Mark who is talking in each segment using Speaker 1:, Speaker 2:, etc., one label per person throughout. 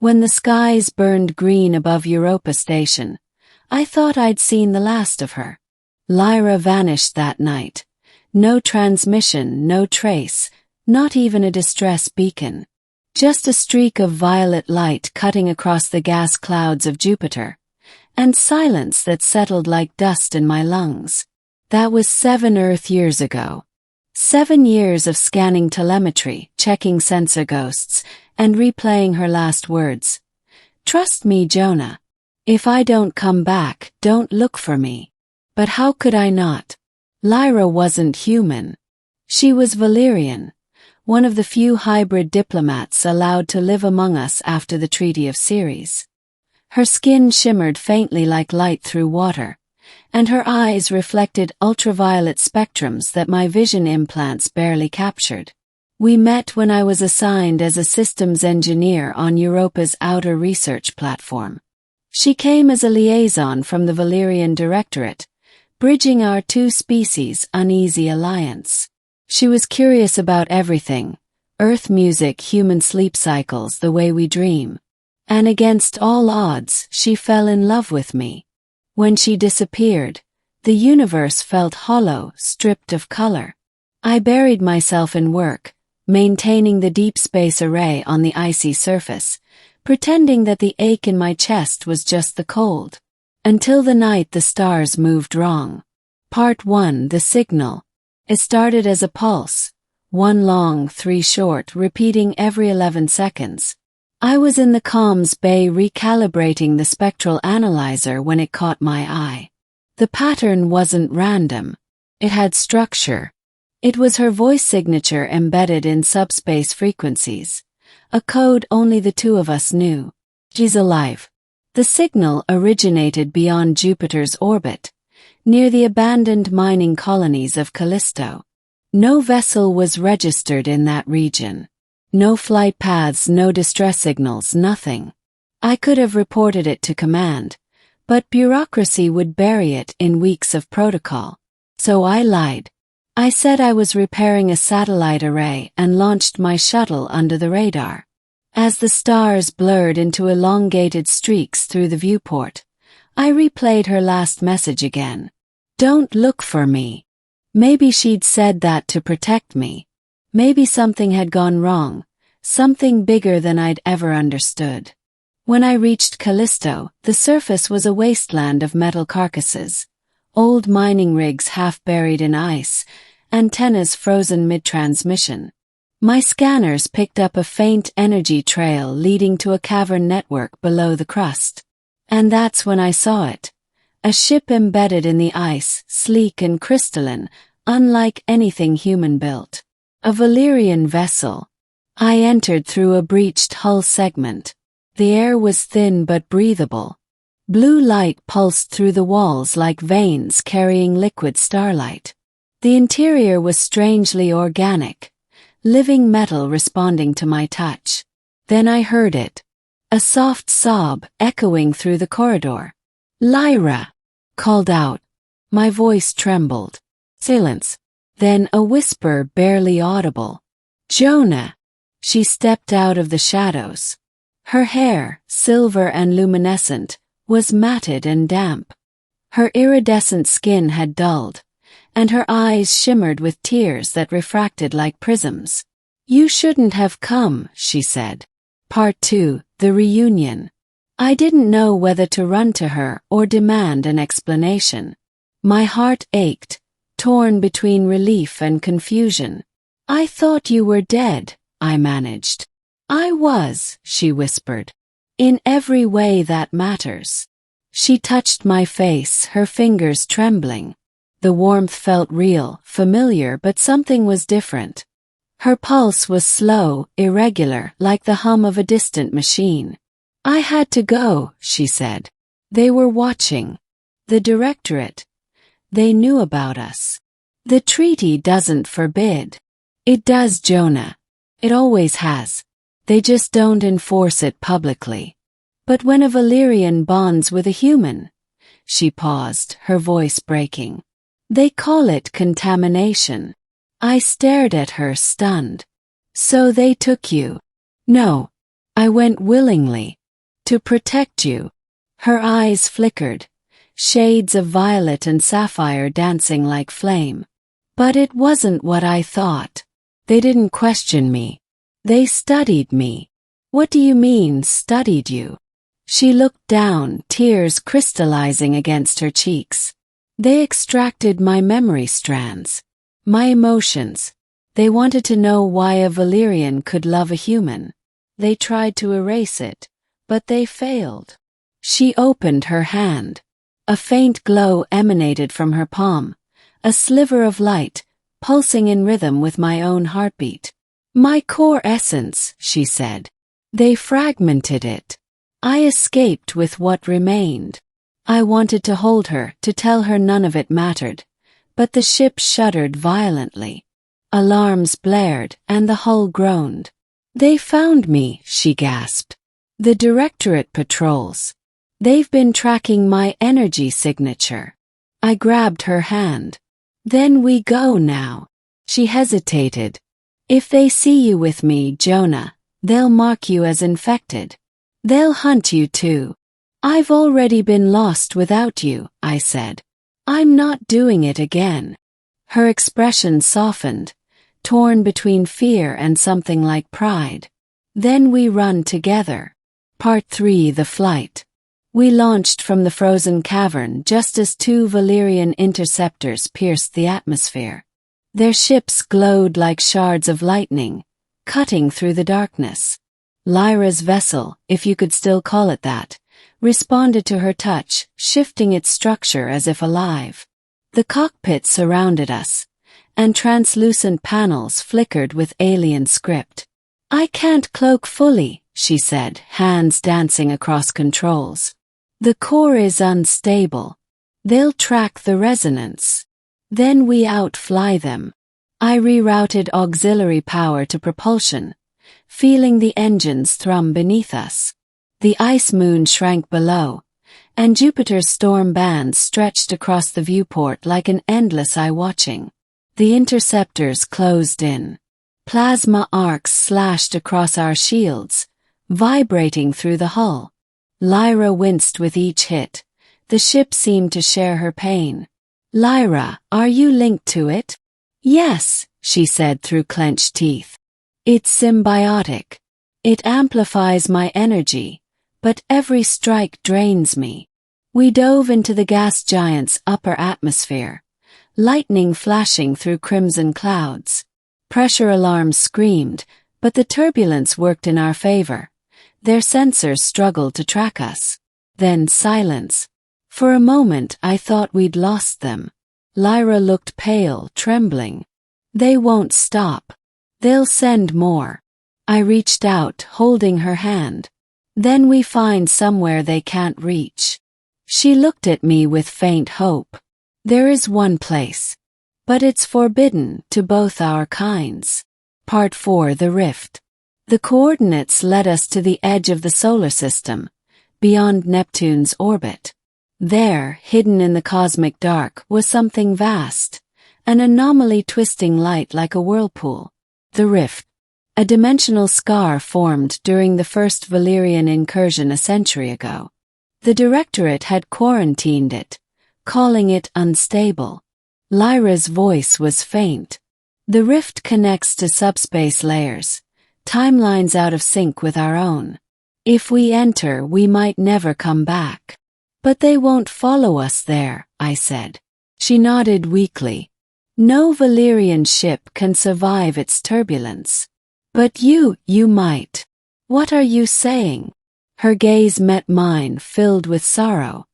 Speaker 1: When the skies burned green above Europa Station, I thought I'd seen the last of her. Lyra vanished that night. No transmission, no trace, not even a distress beacon. Just a streak of violet light cutting across the gas clouds of Jupiter, and silence that settled like dust in my lungs. That was 7 Earth years ago. 7 years of scanning telemetry, checking sensor ghosts, and replaying her last words. Trust me, Jonah. If I don't come back, don't look for me. But how could I not? Lyra wasn't human. She was Valyrian, one of the few hybrid diplomats allowed to live among us after the Treaty of Ceres. Her skin shimmered faintly like light through water, and her eyes reflected ultraviolet spectrums that my vision implants barely captured. We met when I was assigned as a systems engineer on Europa's outer research platform. She came as a liaison from the Valyrian Directorate, bridging our two species' uneasy alliance. She was curious about everything: Earth music, human sleep cycles, the way we dream. And against all odds, she fell in love with me. When she disappeared, the universe felt hollow, stripped of color. I buried myself in work, maintaining the deep space array on the icy surface, pretending that the ache in my chest was just the cold. Until the night the stars moved wrong. Part 1, the signal. It started as a pulse, 1 long, 3 short, repeating every 11 seconds. I was in the comms bay recalibrating the spectral analyzer when it caught my eye. The pattern wasn't random. It had structure. It was her voice signature embedded in subspace frequencies, a code only the two of us knew. She's alive. The signal originated beyond Jupiter's orbit, near the abandoned mining colonies of Callisto. No vessel was registered in that region. No flight paths, no distress signals, nothing. I could have reported it to command, but bureaucracy would bury it in weeks of protocol. So I lied. I said I was repairing a satellite array and launched my shuttle under the radar. As the stars blurred into elongated streaks through the viewport, I replayed her last message again. Don't look for me. Maybe she'd said that to protect me. Maybe something had gone wrong, something bigger than I'd ever understood. When I reached Callisto, the surface was a wasteland of metal carcasses, old mining rigs half buried in ice, antennas frozen mid-transmission. My scanners picked up a faint energy trail leading to a cavern network below the crust. And that's when I saw it. A ship embedded in the ice, sleek and crystalline, unlike anything human-built. A Valyrian vessel. I entered through a breached hull segment. The air was thin but breathable. Blue light pulsed through the walls like veins carrying liquid starlight. The interior was strangely organic, living metal responding to my touch. Then I heard it. A soft sob echoing through the corridor. Lyra! Called out. My voice trembled. Silence. Then a whisper barely audible. Jonah! She stepped out of the shadows. Her hair, silver and luminescent, was matted and damp. Her iridescent skin had dulled, and her eyes shimmered with tears that refracted like prisms. You shouldn't have come, she said. Part 2, the reunion. I didn't know whether to run to her or demand an explanation. My heart ached, torn between relief and confusion. I thought you were dead, I managed. I was, she whispered. In every way that matters. She touched my face, her fingers trembling. The warmth felt real, familiar, but something was different. Her pulse was slow, irregular, like the hum of a distant machine. I had to go, she said. They were watching. The Directorate. They knew about us. The treaty doesn't forbid. It does, Jonah. It always has. They just don't enforce it publicly. But when a Valyrian bonds with a human, she paused, her voice breaking. They call it contamination. I stared at her, stunned. So they took you? No. I went willingly. To protect you. Her eyes flickered, shades of violet and sapphire dancing like flame. But it wasn't what I thought. They didn't question me. They studied me. What do you mean, studied you? She looked down, tears crystallizing against her cheeks. They extracted my memory strands. My emotions. They wanted to know why a Valyrian could love a human. They tried to erase it, but they failed. She opened her hand. A faint glow emanated from her palm, a sliver of light, pulsing in rhythm with my own heartbeat. My core essence, she said. They fragmented it. I escaped with what remained. I wanted to hold her, to tell her none of it mattered, but the ship shuddered violently. Alarms blared, and the hull groaned. They found me, she gasped. The Directorate patrols. They've been tracking my energy signature. I grabbed her hand. Then we go now. She hesitated. If they see you with me, Jonah, they'll mark you as infected. They'll hunt you too. I've already been lost without you, I said. I'm not doing it again. Her expression softened, torn between fear and something like pride. Then we run together. Part 3: The Flight. We launched from the frozen cavern just as 2 Valyrian interceptors pierced the atmosphere. Their ships glowed like shards of lightning, cutting through the darkness. Lyra's vessel, if you could still call it that, responded to her touch, shifting its structure as if alive. The cockpit surrounded us, and translucent panels flickered with alien script. I can't cloak fully, she said, hands dancing across controls. The core is unstable. They'll track the resonance. Then we outfly them. I rerouted auxiliary power to propulsion, feeling the engines thrum beneath us. The ice moon shrank below, and Jupiter's storm bands stretched across the viewport like an endless eye watching. The interceptors closed in. Plasma arcs slashed across our shields, vibrating through the hull. Lyra winced with each hit. The ship seemed to share her pain. Lyra, are you linked to it? Yes, she said through clenched teeth. It's symbiotic. It amplifies my energy, but every strike drains me. We dove into the gas giant's upper atmosphere, lightning flashing through crimson clouds. Pressure alarms screamed, but the turbulence worked in our favor. Their sensors struggled to track us. Then silence. For a moment I thought we'd lost them. Lyra looked pale, trembling. They won't stop. They'll send more. I reached out, holding her hand. Then we find somewhere they can't reach. She looked at me with faint hope. There is one place. But it's forbidden to both our kinds. Part 4: The Rift. The coordinates led us to the edge of the solar system, beyond Neptune's orbit. There, hidden in the cosmic dark, was something vast, an anomaly twisting light like a whirlpool. The Rift. A dimensional scar formed during the first Valyrian incursion a century ago. The Directorate had quarantined it, calling it unstable. Lyra's voice was faint. The rift connects to subspace layers, timelines out of sync with our own. If we enter, we might never come back. But they won't follow us there, I said. She nodded weakly. No Valyrian ship can survive its turbulence. But you might. What are you saying? Her gaze met mine, filled with sorrow.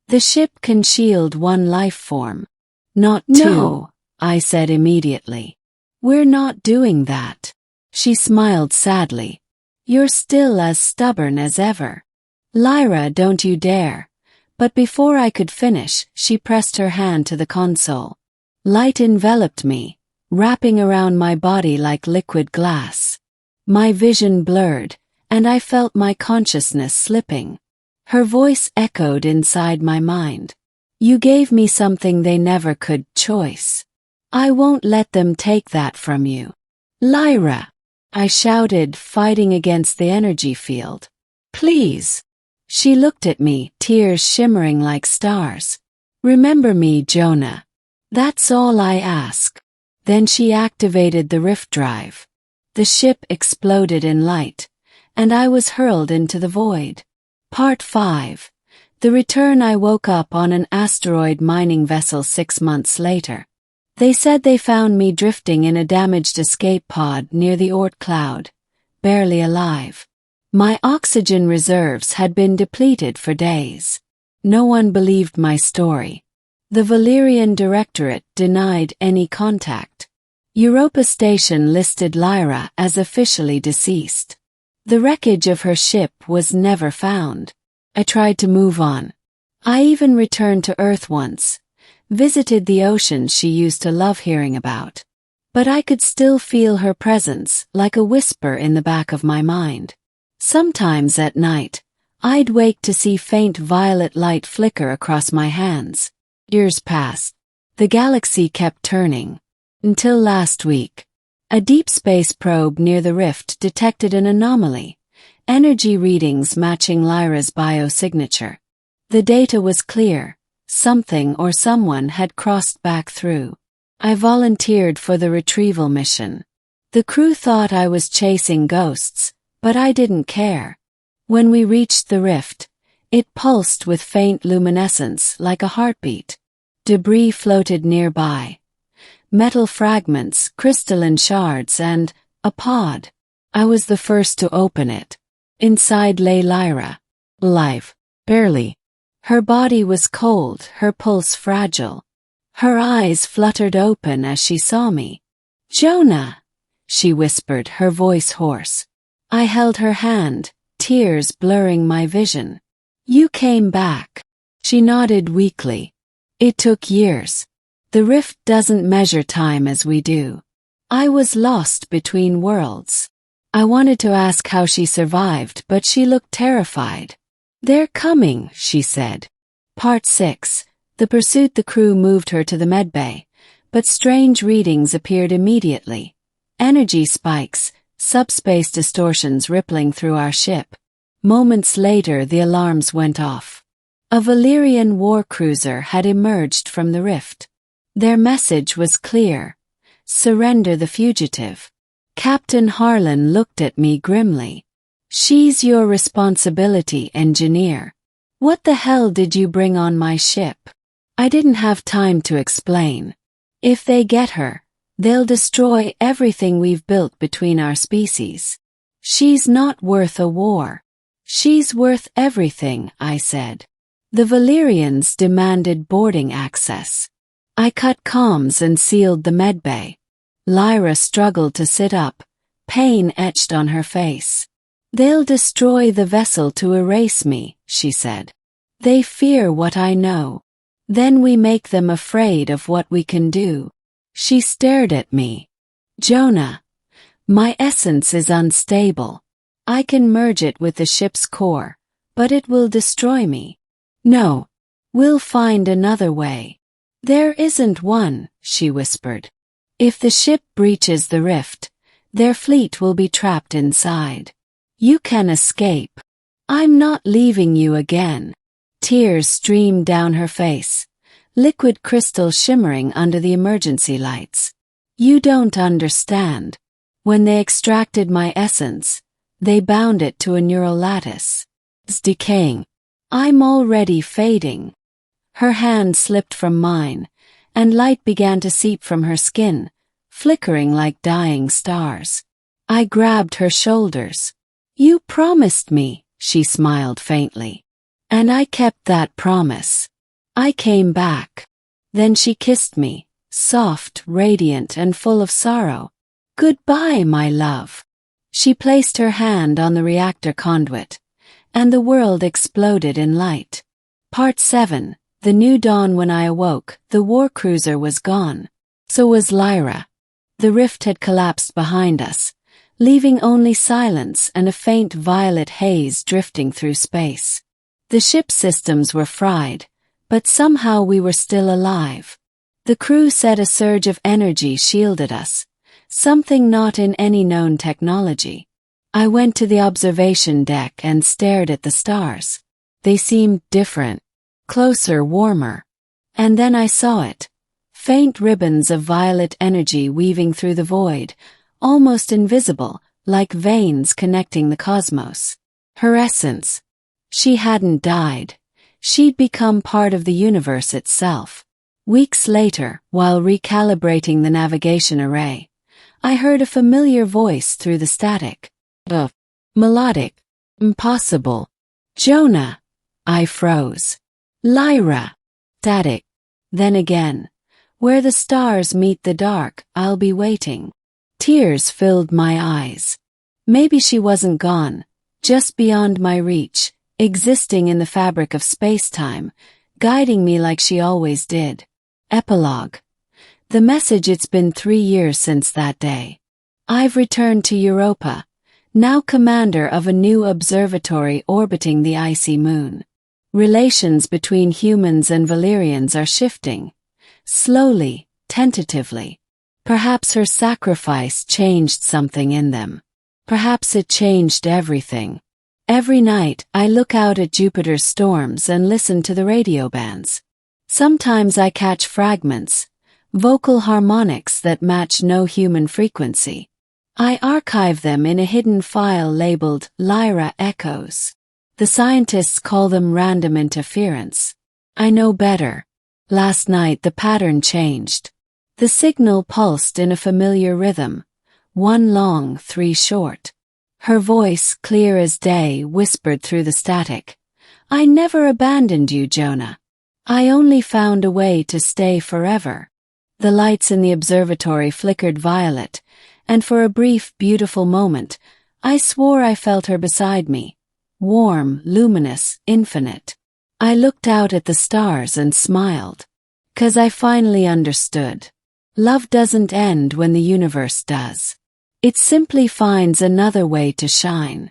Speaker 1: The ship can shield one life form. Not two, no, I said immediately. We're not doing that. She smiled sadly. You're still as stubborn as ever. Lyra, don't you dare. But before I could finish, she pressed her hand to the console. Light enveloped me, wrapping around my body like liquid glass. My vision blurred, and I felt my consciousness slipping. Her voice echoed inside my mind. You gave me something they never could, choice. I won't let them take that from you. Lyra. I shouted, fighting against the energy field. Please. She looked at me, tears shimmering like stars. Remember me, Jonah. That's all I ask. Then she activated the rift drive. The ship exploded in light, and I was hurled into the void. Part 5. The return. I woke up on an asteroid mining vessel 6 months later. They said they found me drifting in a damaged escape pod near the Oort cloud, barely alive. My oxygen reserves had been depleted for days. No one believed my story. The Valyrian Directorate denied any contact. Europa Station listed Lyra as officially deceased. The wreckage of her ship was never found. I tried to move on. I even returned to Earth once, visited the ocean she used to love hearing about. But I could still feel her presence, like a whisper in the back of my mind. Sometimes at night, I'd wake to see faint violet light flicker across my hands. Years passed. The galaxy kept turning. Until last week, a deep space probe near the rift detected an anomaly, energy readings matching Lyra's biosignature. The data was clear. Something or someone had crossed back through. I volunteered for the retrieval mission. The crew thought I was chasing ghosts, but I didn't care. When we reached the rift, it pulsed with faint luminescence like a heartbeat. Debris floated nearby. Metal fragments, crystalline shards, and a pod. I was the first to open it. Inside lay Lyra. Alive. Barely. Her body was cold, her pulse fragile. Her eyes fluttered open as she saw me. Jonah, she whispered, her voice hoarse. I held her hand, tears blurring my vision. You came back. She nodded weakly. It took years. The rift doesn't measure time as we do. I was lost between worlds. I wanted to ask how she survived, but she looked terrified. They're coming, she said. Part 6. The pursuit. The crew moved her to the medbay, but strange readings appeared immediately. Energy spikes, subspace distortions rippling through our ship. Moments later, the alarms went off. A Valyrian war cruiser had emerged from the rift. Their message was clear. Surrender the fugitive. Captain Harlan looked at me grimly. She's your responsibility, engineer. What the hell did you bring on my ship? I didn't have time to explain. If they get her, they'll destroy everything we've built between our species. She's not worth a war. She's worth everything, I said. The Valyrians demanded boarding access. I cut comms and sealed the medbay. Lyra struggled to sit up, pain etched on her face. They'll destroy the vessel to erase me, she said. They fear what I know. Then we make them afraid of what we can do. She stared at me. Jonah, my essence is unstable. I can merge it with the ship's core, but it will destroy me. No, we'll find another way. There isn't one, she whispered. If the ship breaches the rift, their fleet will be trapped inside. You can escape. I'm not leaving you again. Tears streamed down her face, liquid crystal shimmering under the emergency lights. You don't understand. When they extracted my essence, they bound it to a neural lattice. It's decaying. I'm already fading. Her hand slipped from mine, and light began to seep from her skin, flickering like dying stars. I grabbed her shoulders. You promised me, she smiled faintly. And I kept that promise. I came back. Then she kissed me, soft, radiant, and full of sorrow. Goodbye, my love. She placed her hand on the reactor conduit, and the world exploded in light. Part 7. The new dawn. When I awoke, the war cruiser was gone. So was Lyra. The rift had collapsed behind us, leaving only silence and a faint violet haze drifting through space. The ship's systems were fried, but somehow we were still alive. The crew said a surge of energy shielded us, something not in any known technology. I went to the observation deck and stared at the stars. They seemed different, closer, warmer. And then I saw it. Faint ribbons of violet energy weaving through the void, almost invisible, like veins connecting the cosmos. Her essence. She hadn't died. She'd become part of the universe itself. Weeks later, while recalibrating the navigation array, I heard a familiar voice through the static. Melodic. Impossible. Jonah. I froze. Lyra. Static. Then again. Where the stars meet the dark, I'll be waiting. Tears filled my eyes. Maybe she wasn't gone, just beyond my reach, existing in the fabric of space-time, guiding me like she always did. Epilogue. The message: it's been 3 years since that day. I've returned to Europa, now commander of a new observatory orbiting the icy moon. Relations between humans and Valyrians are shifting. Slowly, tentatively. Perhaps her sacrifice changed something in them. Perhaps it changed everything. Every night, I look out at Jupiter's storms and listen to the radio bands. Sometimes I catch fragments, vocal harmonics that match no human frequency. I archive them in a hidden file labeled Lyra Echoes. The scientists call them random interference. I know better. Last night the pattern changed. The signal pulsed in a familiar rhythm, 1 long, 3 short. Her voice, clear as day, whispered through the static. I never abandoned you, Jonah. I only found a way to stay forever. The lights in the observatory flickered violet, and for a brief, beautiful moment, I swore I felt her beside me. Warm, luminous, infinite. I looked out at the stars and smiled. 'Cause I finally understood. Love doesn't end when the universe does. It simply finds another way to shine.